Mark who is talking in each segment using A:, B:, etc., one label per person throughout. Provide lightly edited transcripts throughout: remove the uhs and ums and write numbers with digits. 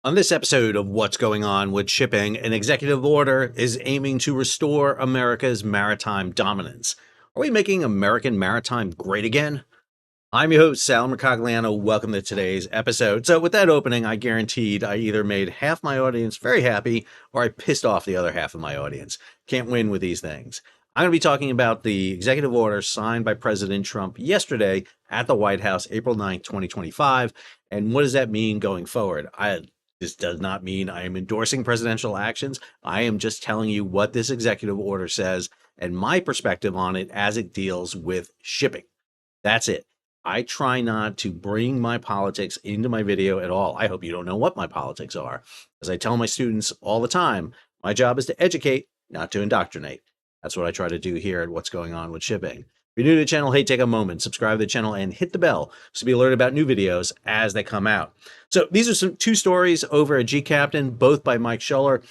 A: On this episode of What's Going On with Shipping, an executive order is aiming to restore America's maritime dominance. Are we making American maritime great again? I'm your host, Sal Mercogliano. Welcome to today's episode. So with that opening, I guaranteed I either made half my audience very happy or I pissed off the other half of my audience. Can't win with these things. I'm going to be talking about the executive order signed by President Trump yesterday at the White House, April 9th, 2025. And what does that mean going forward? This does not mean I am endorsing presidential actions. I am just telling you what this executive order says and my perspective on it as it deals with shipping. That's it. I try not to bring my politics into my video at all. I hope you don't know what my politics are. As I tell my students all the time, my job is to educate, not to indoctrinate. That's what I try to do here at What's Going On with Shipping. If you're new to the channel, hey, take a moment, subscribe to the channel, and hit the bell to be alerted about new videos as they come out. So these are two stories over at G-Captain, both by Mike Schuller.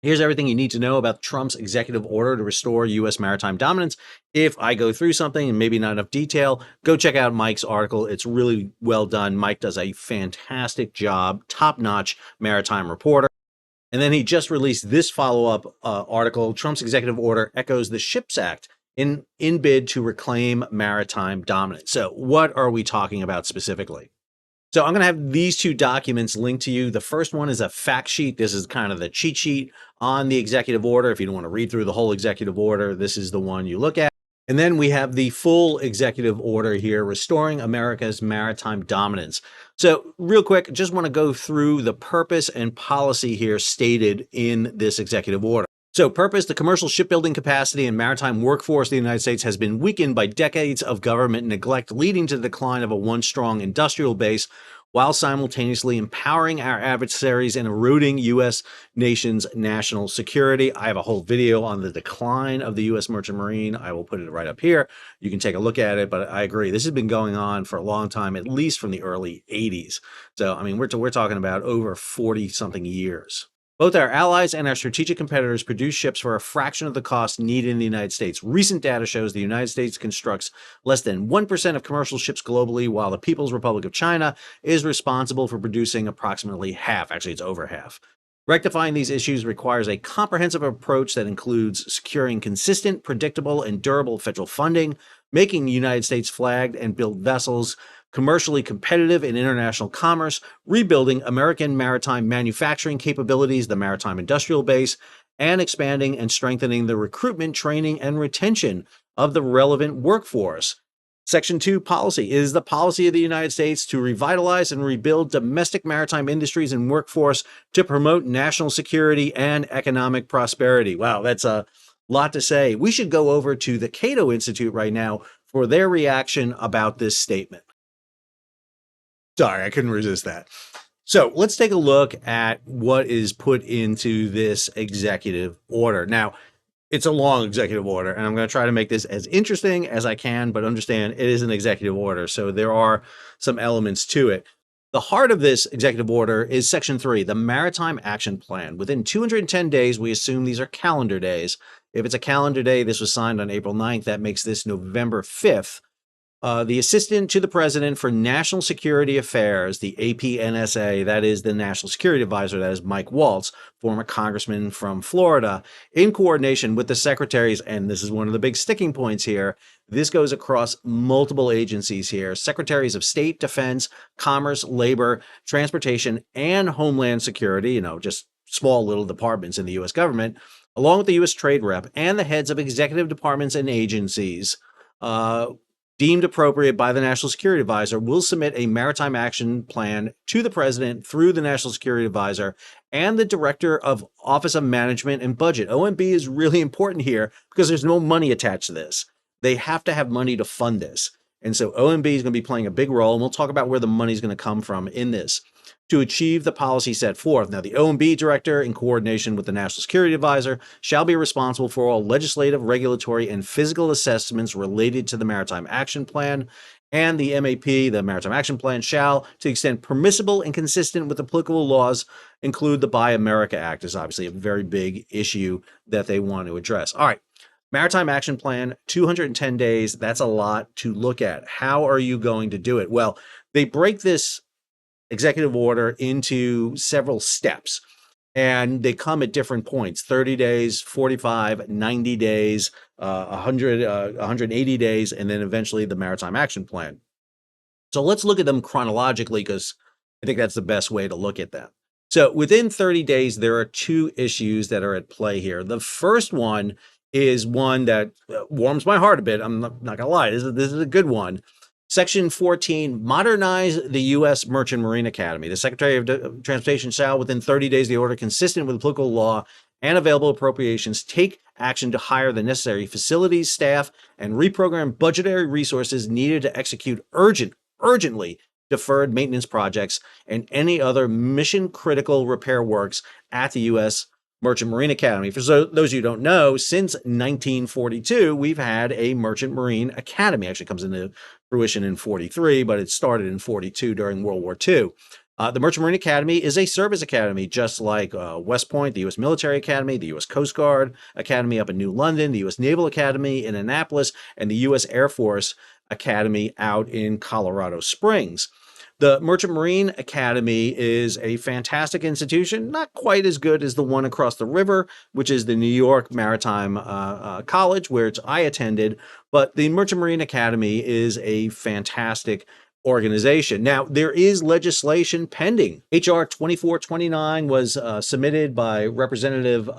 A: Here's everything you need to know about Trump's executive order to restore U.S. maritime dominance. If I go through something and maybe not enough detail, go check out Mike's article. It's really well done. Mike does a fantastic job, top-notch maritime reporter. And then he just released this follow-up article. Trump's executive order echoes the Ships Act in bid to reclaim maritime dominance. So what are we talking about specifically? So I'm going to have these two documents linked to you. The first one is a fact sheet. This is kind of the cheat sheet on the executive order. If you don't want to read through the whole executive order, this is the one you look at. And then we have the full executive order here, restoring America's maritime dominance. So real quick, just want to go through the purpose and policy here stated in this executive order. So purpose, the commercial shipbuilding capacity and maritime workforce of the United States has been weakened by decades of government neglect, leading to the decline of a once strong industrial base, while simultaneously empowering our adversaries and eroding U.S. nation's national security. I have a whole video on the decline of the U.S. merchant marine. I will put it right up here. You can take a look at it, but I agree. This has been going on for a long time, at least from the early 80s. So, I mean, we're talking about over 40-something years. Both our allies and our strategic competitors produce ships for a fraction of the cost needed in the United States. Recent data shows the United States constructs less than 1% of commercial ships globally, while the People's Republic of China is responsible for producing approximately half. Actually, it's over half. Rectifying these issues requires a comprehensive approach that includes securing consistent, predictable, and durable federal funding, making United States flagged and built vessels commercially competitive in international commerce, rebuilding American maritime manufacturing capabilities, the maritime industrial base, and expanding and strengthening the recruitment, training, and retention of the relevant workforce. Section 2 policy is the policy of the United States to revitalize and rebuild domestic maritime industries and workforce to promote national security and economic prosperity. Wow, that's a lot to say. We should go over to the Cato Institute right now for their reaction about this statement. Sorry, I couldn't resist that. So let's take a look at what is put into this executive order. Now, it's a long executive order, and I'm going to try to make this as interesting as I can, but understand it is an executive order, so there are some elements to it. The heart of this executive order is Section 3, the Maritime Action Plan. Within 210 days, we assume these are calendar days. If it's a calendar day, this was signed on April 9th, that makes this November 5th. The Assistant to the President for National Security Affairs, the APNSA, that is the National Security Advisor, that is Mike Waltz, former congressman from Florida, in coordination with the secretaries, and this is one of the big sticking points here, this goes across multiple agencies here, Secretaries of State, Defense, Commerce, Labor, Transportation, and Homeland Security, just small little departments in the U.S. government, along with the U.S. Trade Rep, and the heads of executive departments and agencies, deemed appropriate by the National Security Advisor, will submit a maritime action plan to the President through the National Security Advisor and the Director of Office of Management and Budget. OMB is really important here because there's no money attached to this. They have to have money to fund this. And so OMB is going to be playing a big role, and we'll talk about where the money is going to come from in this to achieve the policy set forth. Now, the OMB director, in coordination with the National Security Advisor, shall be responsible for all legislative, regulatory, and physical assessments related to the Maritime Action Plan. And the MAP, the Maritime Action Plan, shall, to the extent permissible and consistent with applicable laws, include the Buy America Act. Is obviously a very big issue that they want to address. All right. Maritime Action Plan, 210 days. That's a lot to look at. How are you going to do it? Well, they break this executive order into several steps. And they come at different points: 30 days, 45, 90 days, 180 days, and then eventually the Maritime Action Plan. So let's look at them chronologically, because I think that's the best way to look at them. So within 30 days, there are two issues that are at play here. The first one is one that warms my heart a bit. I'm not going to lie. This is a good one. Section 14, modernize the U.S. Merchant Marine Academy. The Secretary of Transportation shall, within 30 days of the order, consistent with applicable law and available appropriations, take action to hire the necessary facilities, staff, and reprogram budgetary resources needed to execute urgently deferred maintenance projects and any other mission-critical repair works at the U.S. Merchant Marine Academy. For those of you who don't know, since 1942, we've had a Merchant Marine Academy. Actually comes into fruition in 43, but it started in 42 during World War II. The Merchant Marine Academy is a service academy, just like West Point, the U.S. Military Academy, the U.S. Coast Guard Academy up in New London, the U.S. Naval Academy in Annapolis, and the U.S. Air Force Academy out in Colorado Springs. The Merchant Marine Academy is a fantastic institution, not quite as good as the one across the river, which is the New York Maritime College, which I attended, but the Merchant Marine Academy is a fantastic organization. Now, there is legislation pending. H.R. 2429 was submitted by Representative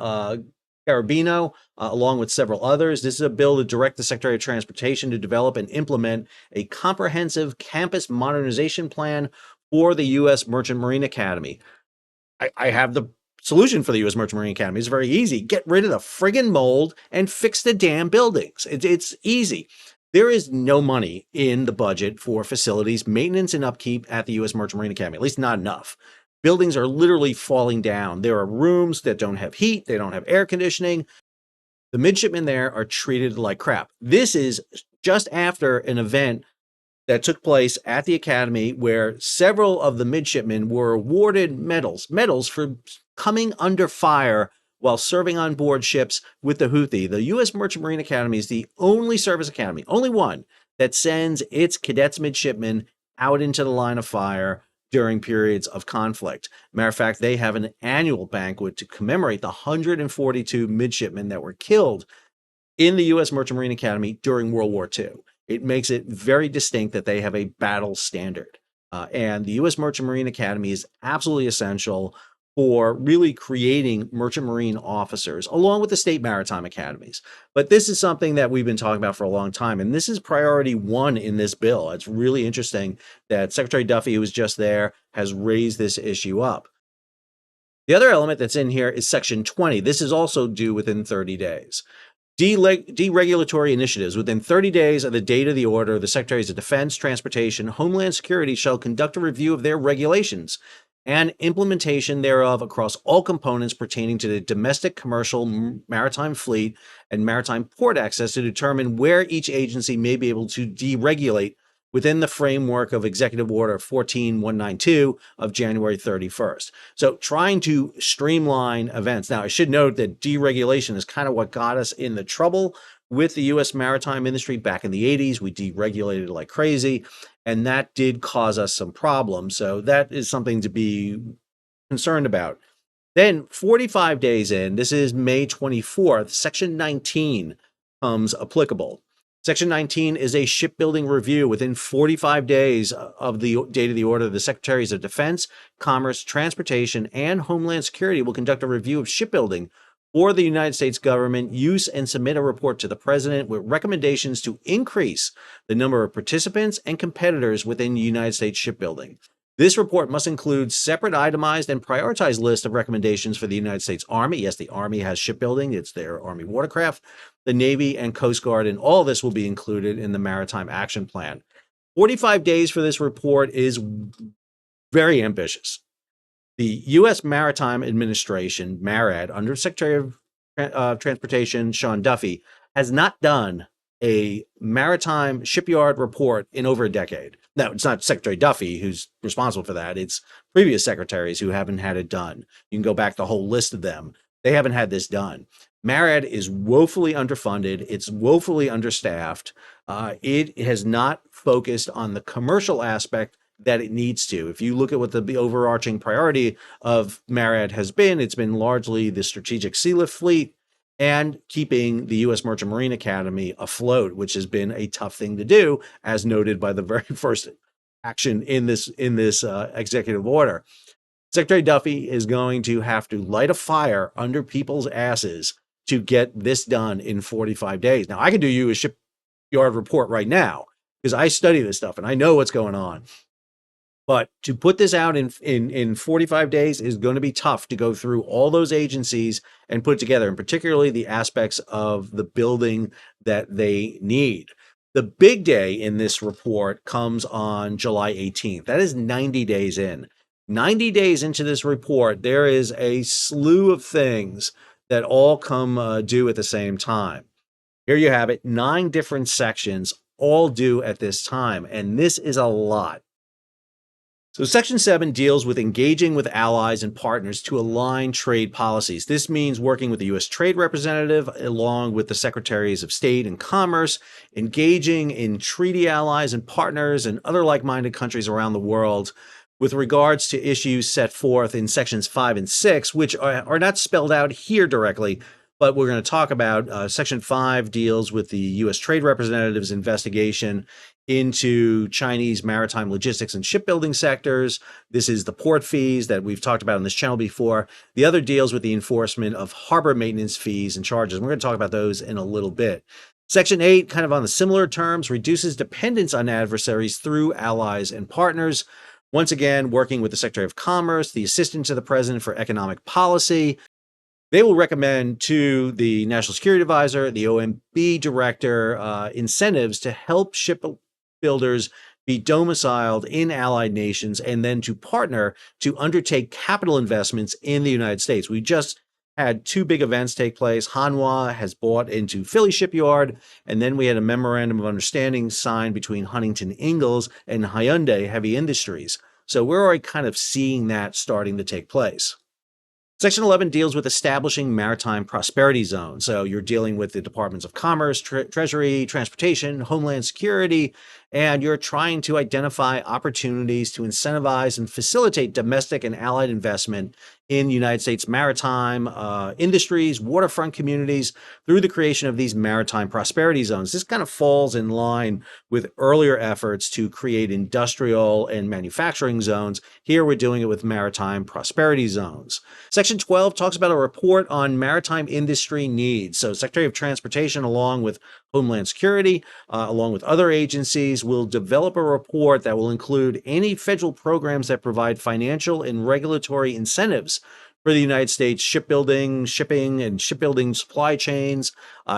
A: Carabino, along with several others. This is a bill to direct the Secretary of Transportation to develop and implement a comprehensive campus modernization plan for the U.S. Merchant Marine Academy. I have the solution for the U.S. Merchant Marine Academy. It's very easy. Get rid of the friggin' mold and fix the damn buildings. It's easy. There is no money in the budget for facilities, maintenance, and upkeep at the U.S. Merchant Marine Academy, at least not enough. Buildings are literally falling down. There are rooms that don't have heat. They don't have air conditioning. The midshipmen there are treated like crap. This is just after an event that took place at the Academy where several of the midshipmen were awarded medals for coming under fire while serving on board ships with the Houthi. The U.S. Merchant Marine Academy is the only service academy, only one, that sends its cadets midshipmen out into the line of fire during periods of conflict. Matter of fact, they have an annual banquet to commemorate the 142 midshipmen that were killed in the U.S. Merchant Marine Academy during World War II. It makes it very distinct that they have a battle standard. And the U.S. Merchant Marine Academy is absolutely essential for really creating merchant marine officers, along with the state maritime academies. But this is something that we've been talking about for a long time, and this is priority one in this bill. It's really interesting that Secretary Duffy, who was just there, has raised this issue up. The other element that's in here is Section 20. This is also due within 30 days. Deregulatory initiatives. Within 30 days of the date of the order, the Secretaries of Defense, Transportation, Homeland Security shall conduct a review of their regulations and implementation thereof across all components pertaining to the domestic, commercial, maritime fleet, and maritime port access to determine where each agency may be able to deregulate within the framework of Executive Order 14192 of January 31st. So trying to streamline events. Now, I should note that deregulation is kind of what got us in the trouble with the U.S. maritime industry back in the 80s. We deregulated like crazy, and that did cause us some problems. So that is something to be concerned about. Then 45 days in, this is May 24th, Section 19 comes applicable. Section 19 is a shipbuilding review. Within 45 days of the date of the order, the Secretaries of Defense, Commerce, Transportation, and Homeland Security will conduct a review of shipbuilding for the United States government, use and submit a report to the President with recommendations to increase the number of participants and competitors within United States shipbuilding. This report must include separate itemized and prioritized list of recommendations for the United States Army. Yes, the Army has shipbuilding. It's their Army watercraft, the Navy, and Coast Guard, and all this will be included in the Maritime Action Plan. 45 days for this report is very ambitious. The U.S. Maritime Administration, MARAD, under Secretary of Transportation Sean Duffy, has not done a maritime shipyard report in over a decade. Now, it's not Secretary Duffy who's responsible for that. It's previous secretaries who haven't had it done. You can go back the whole list of them. They haven't had this done. MARAD is woefully underfunded. It's woefully understaffed. It has not focused on the commercial aspect that it needs to. If you look at what the overarching priority of MARAD has been, it's been largely the strategic sea lift fleet and keeping the U.S. Merchant Marine Academy afloat, which has been a tough thing to do, as noted by the very first action in this executive order. Secretary Duffy is going to have to light a fire under people's asses to get this done in 45 days. Now, I can do you a shipyard report right now because I study this stuff and I know what's going on. But to put this out in 45 days is going to be tough to go through all those agencies and put it together, and particularly the aspects of the building that they need. The big day in this report comes on July 18th. That is 90 days in. 90 days into this report, there is a slew of things that all come due at the same time. Here you have it, 9 different sections, all due at this time, and this is a lot. So Section 7 deals with engaging with allies and partners to align trade policies. This means working with the U.S. Trade Representative along with the Secretaries of State and Commerce, engaging in treaty allies and partners and other like-minded countries around the world with regards to issues set forth in Sections 5 and 6, which are not spelled out here directly, but we're going to talk about. Section 5 deals with the U.S. Trade Representative's investigation into Chinese maritime logistics and shipbuilding sectors. This is the port fees that we've talked about on this channel before. The other deals with the enforcement of harbor maintenance fees and charges. We're going to talk about those in a little bit. Section 8, kind of on the similar terms, reduces dependence on adversaries through allies and partners. Once again, working with the Secretary of Commerce, the Assistant to the President for Economic Policy. They will recommend to the National Security Advisor, the OMB Director, incentives to help shipbuilders be domiciled in allied nations and then to partner to undertake capital investments in the United States. We just had 2 big events take place. Hanwha has bought into Philly Shipyard, and then we had a memorandum of understanding signed between Huntington Ingalls and Hyundai Heavy Industries. So we're already kind of seeing that starting to take place. Section 11 deals with establishing maritime prosperity zones. So you're dealing with the Departments of Commerce, Treasury, Transportation, Homeland Security, and you're trying to identify opportunities to incentivize and facilitate domestic and allied investment in United States maritime industries, waterfront communities, through the creation of these maritime prosperity zones. This kind of falls in line with earlier efforts to create industrial and manufacturing zones. Here we're doing it with maritime prosperity zones. Section 12 talks about a report on maritime industry needs. So Secretary of Transportation, along with Homeland Security, along with other agencies, will develop a report that will include any federal programs that provide financial and regulatory incentives for the United States shipbuilding, shipping, and shipbuilding supply chains.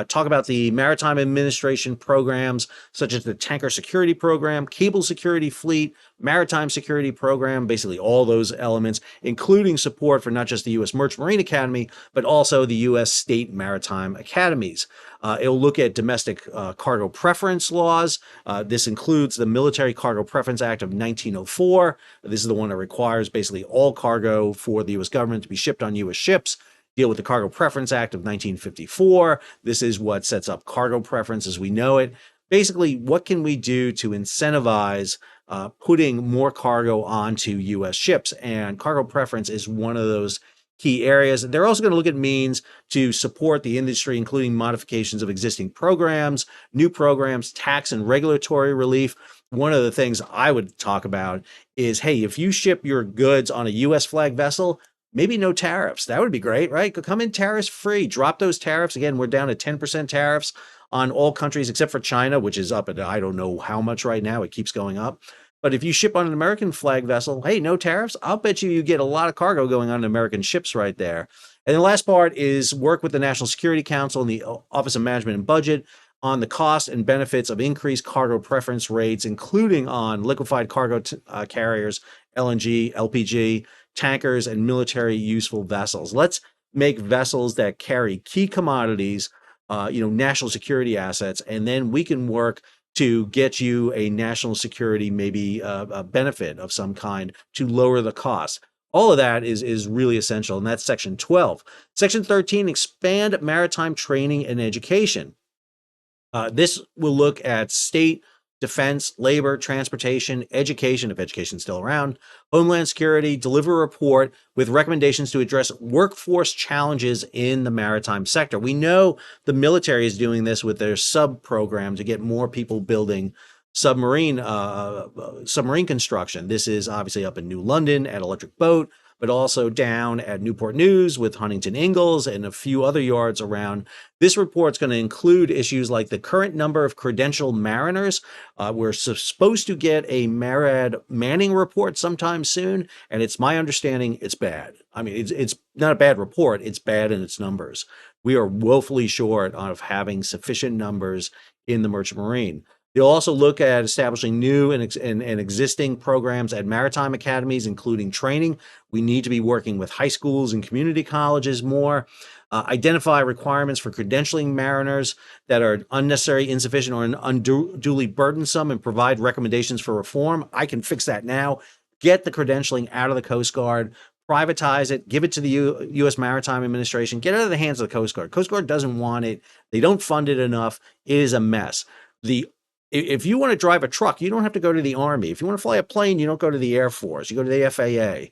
A: Talk about the Maritime Administration programs, such as the Tanker Security Program, Cable Security Fleet, Maritime Security Program, basically all those elements, including support for not just the U.S. Merchant Marine Academy, but also the U.S. State Maritime Academies. It'll look at domestic cargo preference laws. This includes the Military Cargo Preference Act of 1904. This is the one that requires basically all cargo for the U.S. government to be shipped on U.S. ships. Deal with the Cargo Preference Act of 1954. This is what sets up cargo preference as we know it. Basically, what can we do to incentivize putting more cargo onto U.S. ships? And cargo preference is one of those key areas. They're also going to look at means to support the industry, including modifications of existing programs, new programs, tax and regulatory relief. One of the things I would talk about is, hey, if you ship your goods on a U.S. flag vessel, maybe no tariffs. That would be great, right? Come in tariffs free. Drop those tariffs. Again, we're down to 10% tariffs on all countries except for China, which is up at I don't know how much right now. It keeps going up. But if you ship on an American flag vessel, hey, no tariffs. I'll bet you get a lot of cargo going on American ships right there. And the last part is work with the National Security Council and the Office of Management and Budget on the cost and benefits of increased cargo preference rates, including on liquefied cargo carriers, LNG, LPG, tankers, and military useful vessels. Let's make vessels that carry key commodities, national security assets, and then we can work to get you a national security, maybe a benefit of some kind to lower the cost. All of that is really essential, and that's Section 12. Section 13, expand maritime training and education. This will look at state, defense, labor, transportation, education, if education's still around, homeland security, deliver a report with recommendations to address workforce challenges in the maritime sector. We know the military is doing this with their sub program to get more people building submarine construction. This is obviously up in New London at Electric Boat, but also down at Newport News with Huntington Ingalls and a few other yards around. This report's going to include issues like the current number of credentialed mariners. We're supposed to get a MARAD manning report sometime soon, and it's my understanding it's bad. I mean, it's not a bad report, it's bad in its numbers. We are woefully short of having sufficient numbers in the Merchant Marine. They'll also look at establishing new and existing programs at maritime academies, including training. We need to be working with high schools and community colleges more. Identify requirements for credentialing mariners that are unnecessary, insufficient, or unduly burdensome, and provide recommendations for reform. I can fix that now. Get the credentialing out of the Coast Guard. Privatize it, give it to the U.S. Maritime Administration, get it out of the hands of the Coast Guard. Coast Guard doesn't want it. They don't fund it enough. It is a mess. If you want to drive a truck, you don't have to go to the Army. If you want to fly a plane, you don't go to the Air Force. You go to the FAA.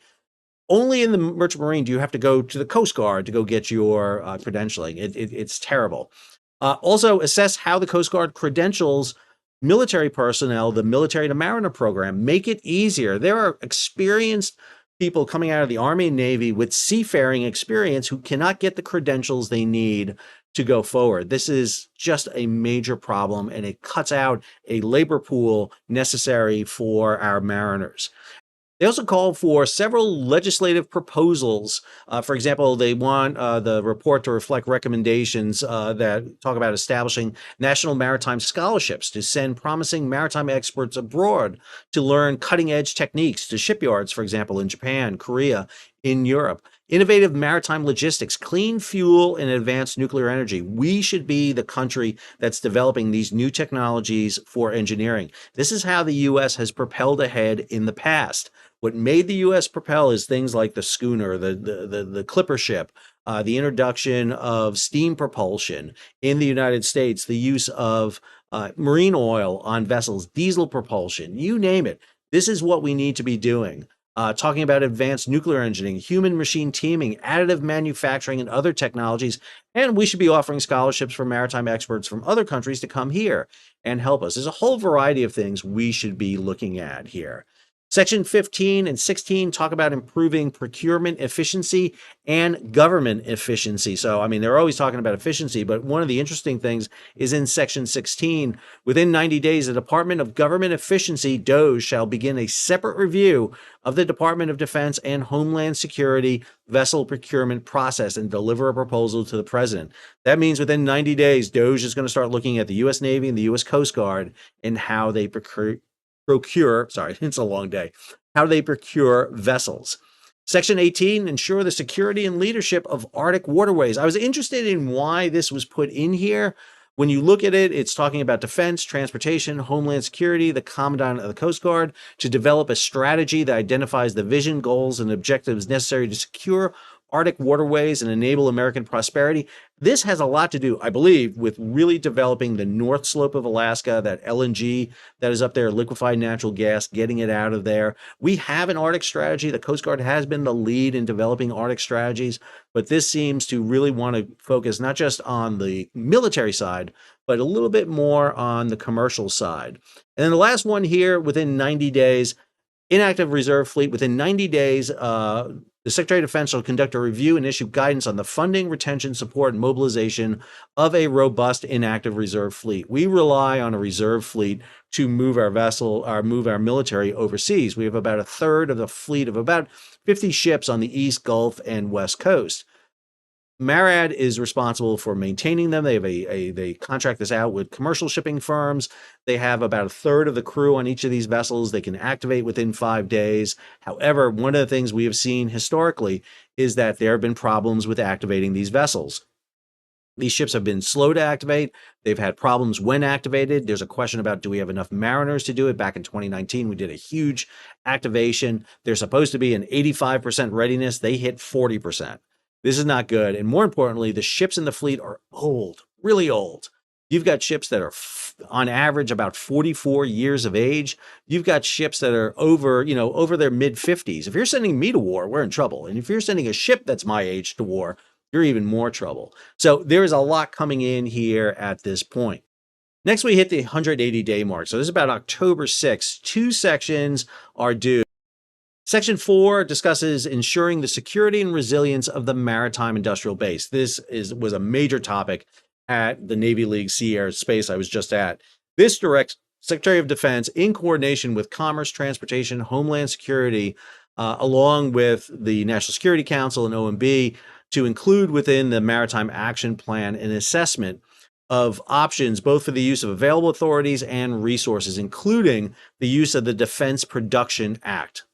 A: Only in the Merchant Marine do you have to go to the Coast Guard to go get your credentialing. It's terrible. Also, assess how the Coast Guard credentials military personnel, the Military to Mariner program. Make it easier. There are experienced people coming out of the Army and Navy with seafaring experience who cannot get the credentials they need to go forward. This is just a major problem, and it cuts out a labor pool necessary for our mariners. They also called for several legislative proposals. For example, they want the report to reflect recommendations that talk about establishing national maritime scholarships to send promising maritime experts abroad to learn cutting-edge techniques to shipyards, for example, in Japan, Korea, in Europe. Innovative maritime logistics, clean fuel, and advanced nuclear energy. We should be the country that's developing these new technologies for engineering. This is how the U.S. has propelled ahead in the past. What made the U.S. propel is things like the schooner, the clipper ship, the introduction of steam propulsion in the United States, the use of marine oil on vessels, diesel propulsion, you name it. This is what we need to be doing. Talking about advanced nuclear engineering, human-machine teaming, additive manufacturing, and other technologies. And we should be offering scholarships for maritime experts from other countries to come here and help us. There's a whole variety of things we should be looking at here. Section 15 and 16 talk about improving procurement efficiency and government efficiency. So, I mean, they're always talking about efficiency, but one of the interesting things is in Section 16, within 90 days, the Department of Government Efficiency, DOGE, shall begin a separate review of the Department of Defense and Homeland Security vessel procurement process and deliver a proposal to the president. That means within 90 days, DOGE is going to start looking at the U.S. Navy and the U.S. Coast Guard and how they it's a long day, how they procure vessels. Section 18, ensure the security and leadership of Arctic waterways. I was interested in why this was put in here. When you look at it, it's talking about defense, transportation, homeland security, the commandant of the Coast Guard to develop a strategy that identifies the vision, goals, and objectives necessary to secure Arctic waterways and enable American prosperity. This has a lot to do, I believe, with really developing the north slope of Alaska, that LNG that is up there, liquefied natural gas, getting it out of there. We have an Arctic strategy. The Coast Guard has been the lead in developing Arctic strategies, but this seems to really want to focus not just on the military side, but a little bit more on the commercial side. And then the last one here, within 90 days, inactive reserve fleet. Within 90 days, the Secretary of Defense shall conduct a review and issue guidance on the funding, retention, support, and mobilization of a robust inactive reserve fleet. We rely on a reserve fleet to move our military overseas. We have about a third of the fleet of about 50 ships on the East, Gulf, and West Coast. MARAD is responsible for maintaining them. They contract this out with commercial shipping firms. They have about a third of the crew on each of these vessels. They can activate within 5 days. However, one of the things we have seen historically is that there have been problems with activating these vessels. These ships have been slow to activate. They've had problems when activated. There's a question about, do we have enough mariners to do it? Back in 2019, we did a huge activation. There's supposed to be an 85% readiness. They hit 40%. This is not good. And more importantly, the ships in the fleet are old, really old. You've got ships that are on average about 44 years of age. You've got ships that are over their mid 50s. If you're sending me to war, we're in trouble. And if you're sending a ship that's my age to war, you're even more trouble. So there is a lot coming in here at this point. Next, we hit the 180-day mark. So this is about October 6th. Two sections are due. Section 4 discusses ensuring the security and resilience of the maritime industrial base. This was a major topic at the Navy League Sea Air Space I was just at. This directs Secretary of Defense in coordination with Commerce, Transportation, Homeland Security, along with the National Security Council and OMB, to include within the Maritime Action Plan an assessment of options, both for the use of available authorities and resources, including the use of the Defense Production Act.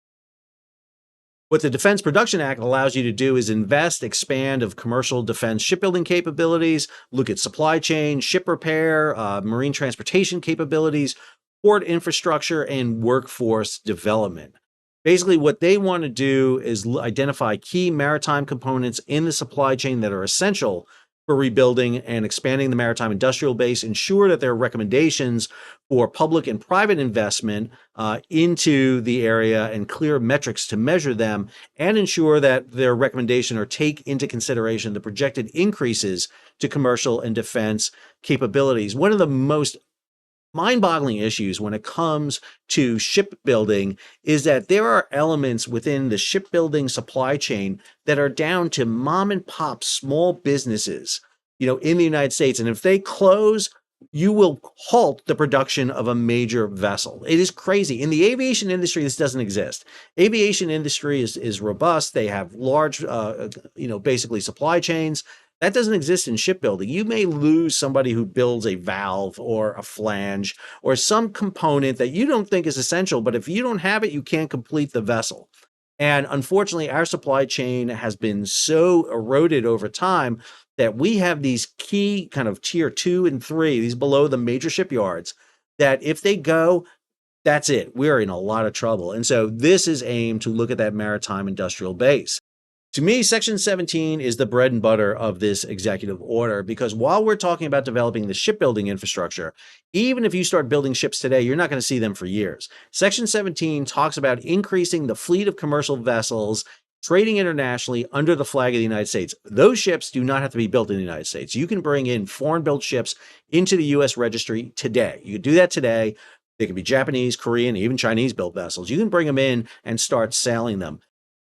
A: What the Defense Production Act allows you to do is invest, expand of commercial defense shipbuilding capabilities, look at supply chain, ship repair, marine transportation capabilities, port infrastructure, and workforce development. Basically, what they want to do is identify key maritime components in the supply chain that are essential for rebuilding and expanding the maritime industrial base, ensure that there are recommendations for public and private investment into the area and clear metrics to measure them, and ensure that their recommendation or take into consideration the projected increases to commercial and defense capabilities. One of the most mind-boggling issues when it comes to shipbuilding is that there are elements within the shipbuilding supply chain that are down to mom and pop small businesses, in the United States. And if they close, you will halt the production of a major vessel. It is crazy. In the aviation industry, this doesn't exist. Aviation industry is robust. They have large, basically supply chains. That doesn't exist in shipbuilding. You may lose somebody who builds a valve or a flange or some component that you don't think is essential, but if you don't have it, you can't complete the vessel. And unfortunately, our supply chain has been so eroded over time that we have these key kind of tier 2 and 3, these below the major shipyards, that if they go, that's it. We're in a lot of trouble. And so this is aimed to look at that maritime industrial base. To me, Section 17 is the bread and butter of this executive order, because while we're talking about developing the shipbuilding infrastructure, even if you start building ships today, you're not going to see them for years. Section 17 talks about increasing the fleet of commercial vessels trading internationally under the flag of the United States. Those ships do not have to be built in the United States. You can bring in foreign-built ships into the U.S. registry today. You can do that today. They can be Japanese, Korean, even Chinese-built vessels. You can bring them in and start sailing them.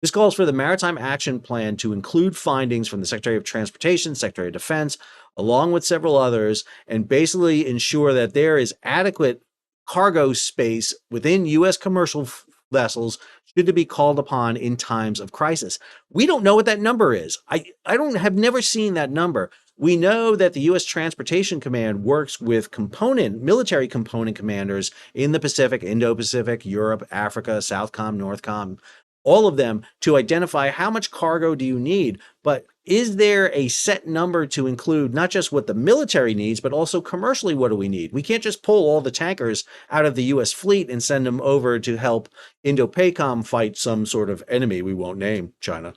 A: This calls for the Maritime Action Plan to include findings from the Secretary of Transportation, Secretary of Defense, along with several others, and basically ensure that there is adequate cargo space within U.S. commercial vessels should to be called upon in times of crisis. We don't know what that number is. I have never seen that number. We know that the U.S. Transportation Command works with military component commanders in the Pacific, Indo-Pacific, Europe, Africa, Southcom, Northcom, all of them, to identify how much cargo do you need. But is there a set number to include not just what the military needs, but also commercially, what do we need? We can't just pull all the tankers out of the U.S. fleet and send them over to help Indo-PACOM fight some sort of enemy we won't name, China.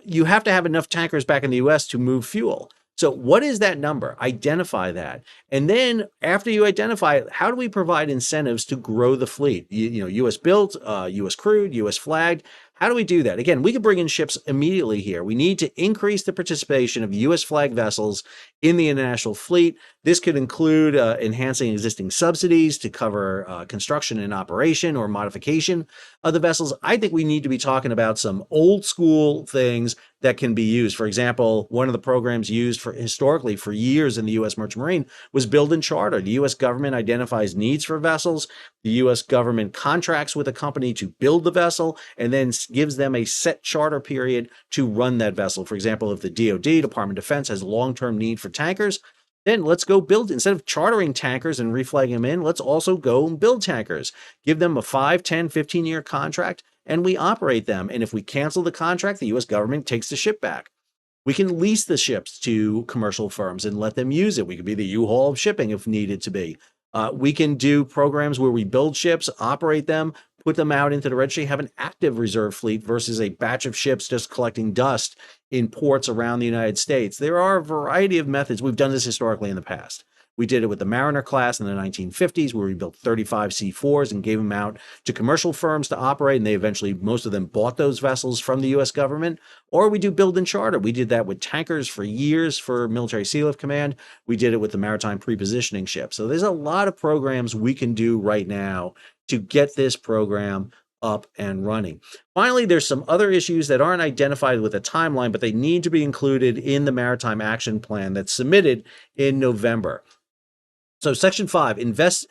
A: You have to have enough tankers back in the U.S. to move fuel. So what is that number? Identify that. And then after you identify it, how do we provide incentives to grow the fleet? U.S. built, U.S. crewed, U.S. flagged. How do we do that? Again, we can bring in ships immediately here. We need to increase the participation of U.S. flag vessels in the international fleet. This could include enhancing existing subsidies to cover construction and operation or modification of the vessels. I think we need to be talking about some old school things that can be used. For example, one of the programs used historically for years in the U.S. Merchant Marine was build and charter. The U.S. government identifies needs for vessels. The U.S. government contracts with a company to build the vessel and then gives them a set charter period to run that vessel. For example, if the DoD, Department of Defense, has long-term need for tankers, then let's go build, instead of chartering tankers and reflagging them in, let's also go and build tankers. Give them a 5, 10, 15-year contract, and we operate them. And if we cancel the contract, the U.S. government takes the ship back. We can lease the ships to commercial firms and let them use it. We could be the U-Haul of shipping if needed to be. We can do programs where we build ships, operate them, put them out into the registry, have an active reserve fleet versus a batch of ships just collecting dust in ports around the United States. There are a variety of methods. We've done this historically in the past. We did it with the Mariner class in the 1950s, where we built 35 C4s and gave them out to commercial firms to operate, and they eventually, most of them bought those vessels from the U.S. government. Or we do build and charter. We did that with tankers for years for Military Sea Lift Command. We did it with the Maritime Prepositioning Ship. So there's a lot of programs we can do right now to get this program up and running. Finally, there's some other issues that aren't identified with a timeline, but they need to be included in the Maritime Action Plan that's submitted in November. So Section 5,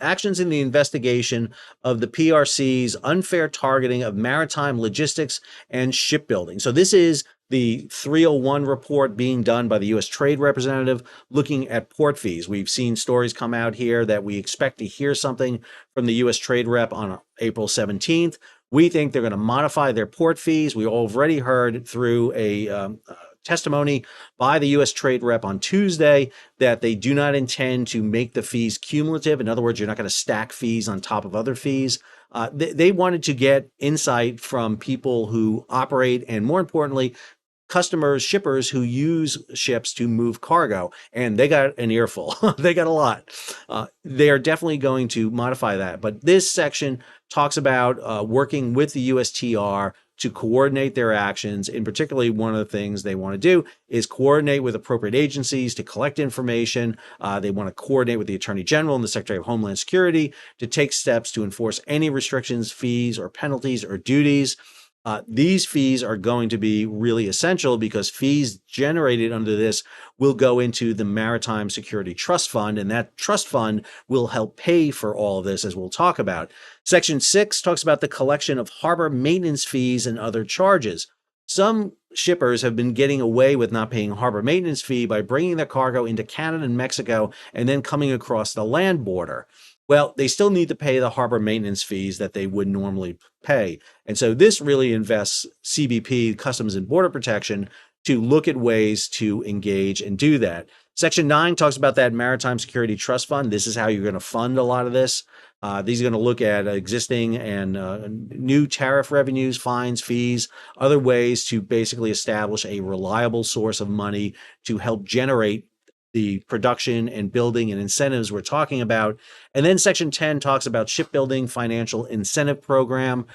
A: actions in the investigation of the PRC's unfair targeting of maritime logistics and shipbuilding. So this is the 301 report being done by the U.S. Trade Representative looking at port fees. We've seen stories come out here that we expect to hear something from the U.S. Trade Rep on April 17th. We think they're going to modify their port fees. We already heard through a testimony by the U.S. Trade Rep on Tuesday that they do not intend to make the fees cumulative. In other words, you're not going to stack fees on top of other fees. They wanted to get insight from people who operate and, more importantly, customers, shippers who use ships to move cargo, and they got an earful. They got a lot. They are definitely going to modify that. But this section talks about working with the USTR to coordinate their actions. In particularly, one of the things they want to do is coordinate with appropriate agencies to collect information. They want to coordinate with the Attorney General and the Secretary of Homeland Security to take steps to enforce any restrictions, fees, or penalties or duties. These fees are going to be really essential because fees generated under this will go into the Maritime Security Trust Fund, and that trust fund will help pay for all of this, as we'll talk about. Section 6 talks about the collection of harbor maintenance fees and other charges. Some shippers have been getting away with not paying harbor maintenance fee by bringing their cargo into Canada and Mexico and then coming across the land border. Well, they still need to pay the harbor maintenance fees that they would normally pay. And so this really invests CBP, Customs and Border Protection, to look at ways to engage and do that. Section 9 talks about that Maritime Security Trust Fund. This is how you're going to fund a lot of this. These are going to look at existing and new tariff revenues, fines, fees, other ways to basically establish a reliable source of money to help generate the production and building and incentives we're talking about. And then Section 10 talks about Shipbuilding Financial Incentive Program.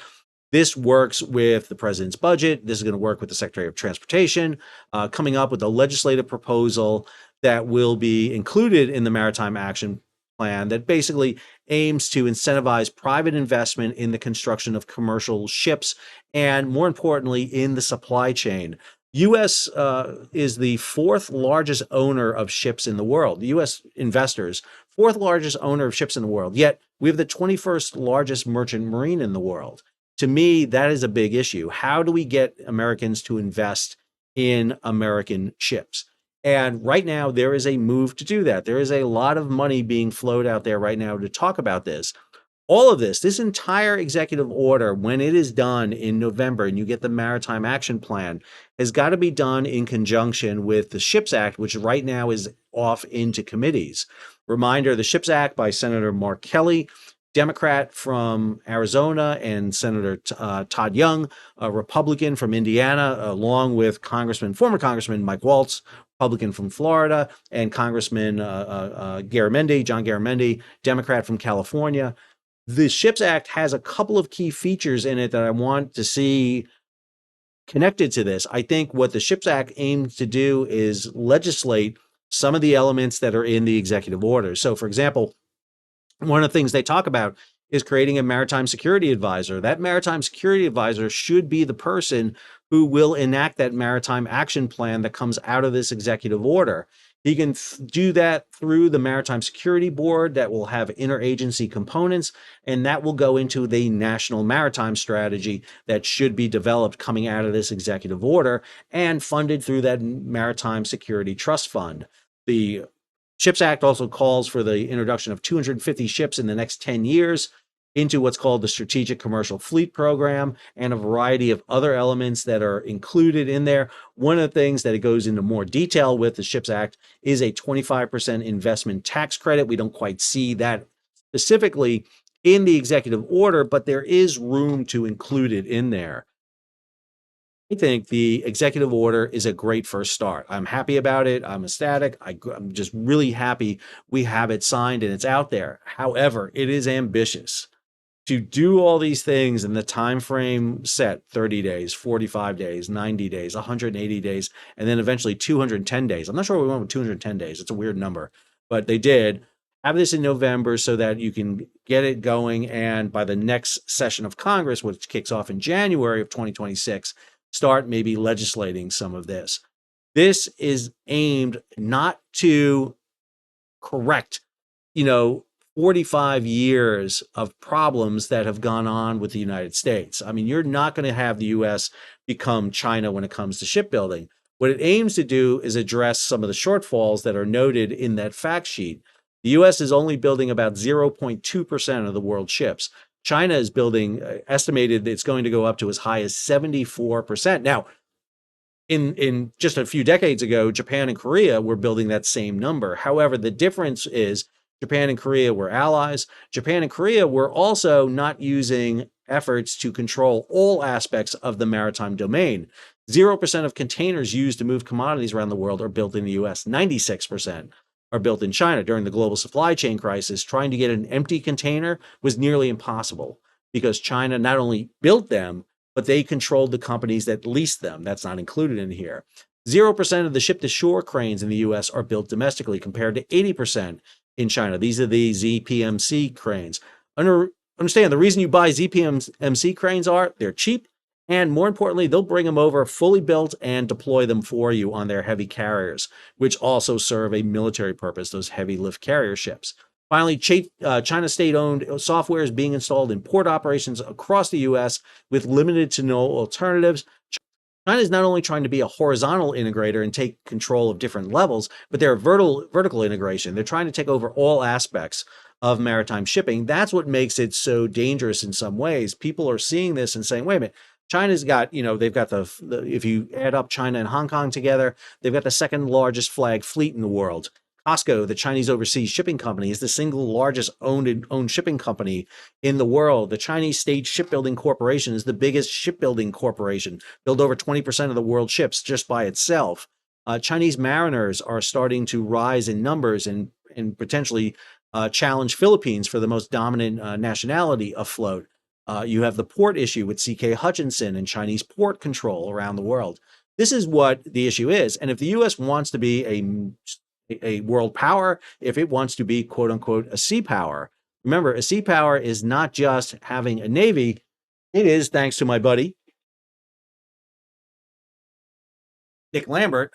A: This works with the president's budget. This is going to work with the Secretary of Transportation, coming up with a legislative proposal that will be included in the Maritime Action Plan that basically aims to incentivize private investment in the construction of commercial ships and, more importantly, in the supply chain. U.S. Is the fourth largest owner of ships in the world. U.S. investors, fourth largest owner of ships in the world. Yet we have the 21st largest merchant marine in the world. To me, that is a big issue. How do we get Americans to invest in American ships? And right now, there is a move to do that. There is a lot of money being flowed out there right now to talk about this. All of this entire executive order, when it is done in November and you get the Maritime Action Plan, has got to be done in conjunction with the SHIPS Act, which right now is off into committees. Reminder, the SHIPS Act by Senator Mark Kelly, Democrat from Arizona, and Senator Todd Young, a Republican from Indiana, along with former Congressman Mike Waltz, Republican from Florida, and Congressman John Garamendi, Democrat from California. The SHIPS Act has a couple of key features in it that I want to see connected to this. I think what the SHIPS Act aims to do is legislate some of the elements that are in the executive order. So, for example, one of the things they talk about is creating a maritime security advisor. That maritime security advisor should be the person who will enact that maritime action plan that comes out of this executive order. He can do that through the Maritime Security Board that will have interagency components, and that will go into the national maritime strategy that should be developed coming out of this executive order and funded through that Maritime Security Trust Fund. The SHIPS Act also calls for the introduction of 250 ships in the next 10 years into what's called the Strategic Commercial Fleet Program, and a variety of other elements that are included in there. One of the things that it goes into more detail with the SHIPS Act is a 25% investment tax credit. We don't quite see that specifically in the executive order, but there is room to include it in there. I think the executive order is a great first start. I'm happy about it. I'm ecstatic. I'm just really happy we have it signed and it's out there. However, it is ambitious to do all these things in the time frame set: 30 days, 45 days, 90 days, 180 days, and then eventually 210 days. I'm not sure we went with 210 days. It's a weird number, but they did have this in November so that you can get it going, and by the next session of Congress, which kicks off in January of 2026, start maybe legislating some of this. This is aimed not to correct, you know, 45 years of problems that have gone on with the United States. I mean, you're not going to have the US become China when it comes to shipbuilding. What it aims to do is address some of the shortfalls that are noted in that fact sheet. The US is only building about 0.2% of the world's ships. China is building, estimated it's going to go up to as high as 74%. Now, in just a few decades ago, Japan and Korea were building that same number. However, the difference is Japan and Korea were allies. Japan and Korea were also not using efforts to control all aspects of the maritime domain. 0% of containers used to move commodities around the world are built in the US. 96% are built in China. During the global supply chain crisis, trying to get an empty container was nearly impossible because China not only built them, but they controlled the companies that leased them. That's not included in here. 0% of the ship-to-shore cranes in the US are built domestically compared to 80% in China. These are the ZPMC cranes. Understand, the reason you buy ZPMC cranes are they're cheap, and more importantly, they'll bring them over fully built and deploy them for you on their heavy carriers, which also serve a military purpose, those heavy lift carrier ships. Finally, China state-owned software is being installed in port operations across the U.S. with limited to no alternatives. China is not only trying to be a horizontal integrator and take control of different levels, but they're vertical integration. They're trying to take over all aspects of maritime shipping. That's what makes it so dangerous in some ways. People are seeing this and saying, wait a minute, China's got, they've got if you add up China and Hong Kong together, they've got the second largest flag fleet in the world. COSCO, the Chinese overseas shipping company, is the single largest owned shipping company in the world. The Chinese State Shipbuilding Corporation is the biggest shipbuilding corporation, build over 20% of the world's ships just by itself. Chinese mariners are starting to rise in numbers and potentially challenge Philippines for the most dominant nationality afloat. You have the port issue with C.K. Hutchinson and Chinese port control around the world. This is what the issue is. And if the U.S. wants to be a world power, if it wants to be, quote unquote, a sea power. Remember, a sea power is not just having a navy. It is, thanks to my buddy, Dick Lambert,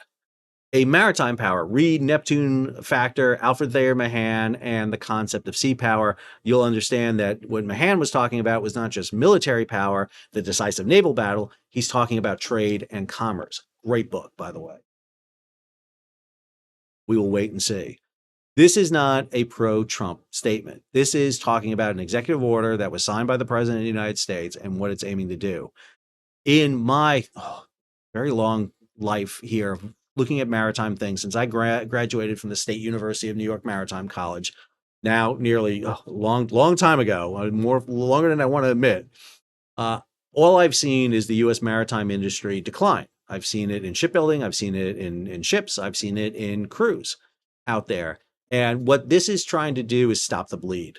A: a maritime power. Read Neptune Factor, Alfred Thayer Mahan, and the concept of sea power. You'll understand that what Mahan was talking about was not just military power, the decisive naval battle. He's talking about trade and commerce. Great book, by the way. We will wait and see. This is not a pro-Trump statement. This is talking about an executive order that was signed by the President of the United States and what it's aiming to do. In my very long life here, looking at maritime things, since I graduated from the State University of New York Maritime College, now nearly a long time ago, longer than I want to admit, all I've seen is the U.S. maritime industry decline. I've seen it in shipbuilding. I've seen it in ships. I've seen it in crews out there. And what this is trying to do is stop the bleed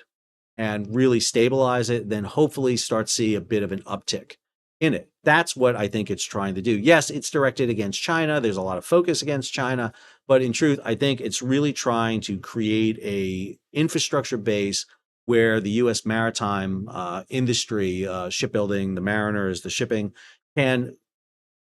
A: and really stabilize it, then hopefully start to see a bit of an uptick in it. That's what I think it's trying to do. Yes, it's directed against China. There's a lot of focus against China, but in truth, I think it's really trying to create a infrastructure base where the U.S. maritime industry, shipbuilding, the mariners, the shipping, can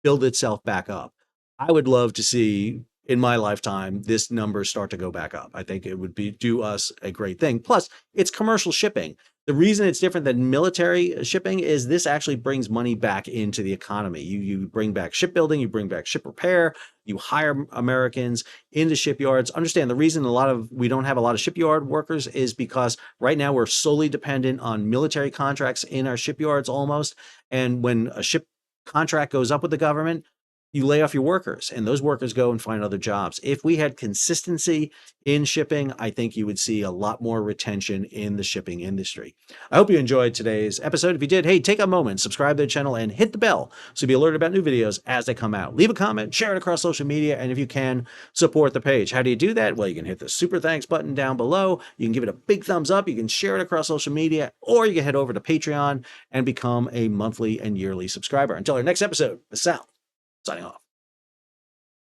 A: build itself back up. I would love to see in my lifetime this number start to go back up. I think it would do us a great thing. Plus, it's commercial shipping. The reason it's different than military shipping is this actually brings money back into the economy. You bring back shipbuilding, you bring back ship repair, you hire Americans into shipyards. Understand the reason we don't have a lot of shipyard workers is because right now we're solely dependent on military contracts in our shipyards almost. And when a ship contract goes up with the government, you lay off your workers and those workers go and find other jobs. If we had consistency in shipping, I think you would see a lot more retention in the shipping industry. I hope you enjoyed today's episode. If you did, hey, take a moment, subscribe to the channel and hit the bell so you'll be alerted about new videos as they come out. Leave a comment, share it across social media, and if you can, support the page. How do you do that? Well, you can hit the super thanks button down below. You can give it a big thumbs up. You can share it across social media, or you can head over to Patreon and become a monthly and yearly subscriber. Until our next episode, Sal. Signing off.